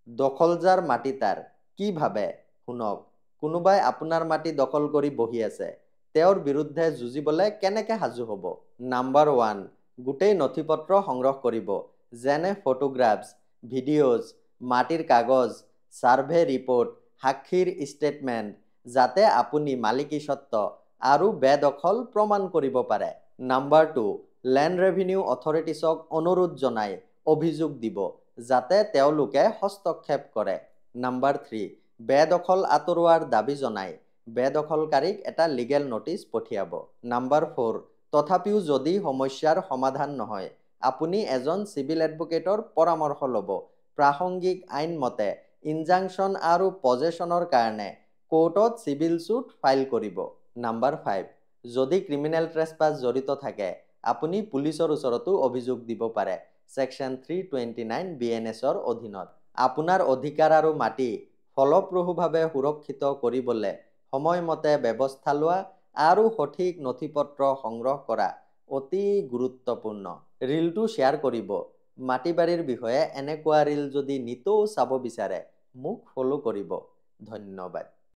দখলজাৰ মাটি তাৰ কি ভাবে শুনক। কোনোবাই আপোনাৰ মাটি দখল কৰি বহি আছে, তেওঁৰ বিৰুদ্ধে যুঁজিবলৈ কেনেকৈ সাজু হ'ব? নাম্বাৰ 1, গোটেই নথিপত্ৰ সংগ্ৰহ কৰিব, যেনে ফটোগ্ৰাফছ, ভিডিঅ'জ, মাটিৰ কাগজ, ছাৰ্ভে ৰিপৰ্ট, সাক্ষীৰ ষ্টেটমেণ্ট, যাতে আপুনি মালিকীস্বত্ব আৰু বেদখল প্ৰমাণ কৰিব পাৰে। নাম্বাৰ 2, লেণ্ড ৰেভিনিউ অথৰিটিছক অনুৰোধ জনাই অভিযোগ দিব, যাতে তেওঁলোকে হস্তক্ষেপ কৰে। নাম্বাৰ 3, বেদখল আঁতৰোৱাৰ দাবী জনাই বেদখলকাৰীক এটা লিগেল নটিচ পঠিয়াব। নাম্বাৰ 4, তথাপিও যদি সমস্যাৰ সমাধান নহয়, আপুনি এজন চিভিল এডভোকেটৰ পৰামৰ্শ ল'ব। প্ৰাসংগিক আইন মতে ইনজাংচন আৰু পজেশ্যনৰ কাৰণে কোৰ্টত চিভিল স্যুট ফাইল কৰিব। নাম্বাৰ 5, যদি ক্ৰিমিনেল ট্ৰেছপাছ জড়িত থাকে, আপুনি পুলিচৰ ওচৰতো অভিযোগ দিব পাৰে ছেকশ্যন 329 BNSৰ অধীনত। আপোনাৰ অধিকাৰ আৰু মাটি ফলপ্ৰসূভাৱে সুৰক্ষিত কৰিবলৈ সময়মতে ব্যৱস্থা লোৱা আৰু সঠিক নথিপত্ৰ সংগ্ৰহ কৰা অতি গুৰুত্বপূৰ্ণ। ৰীলটো শ্বেয়াৰ কৰিব। মাটি বাৰীৰ বিষয়ে এনেকুৱা ৰীল যদি নিতৌ চাব বিচাৰে মোক ফ'ল' কৰিব। ধন্যবাদ।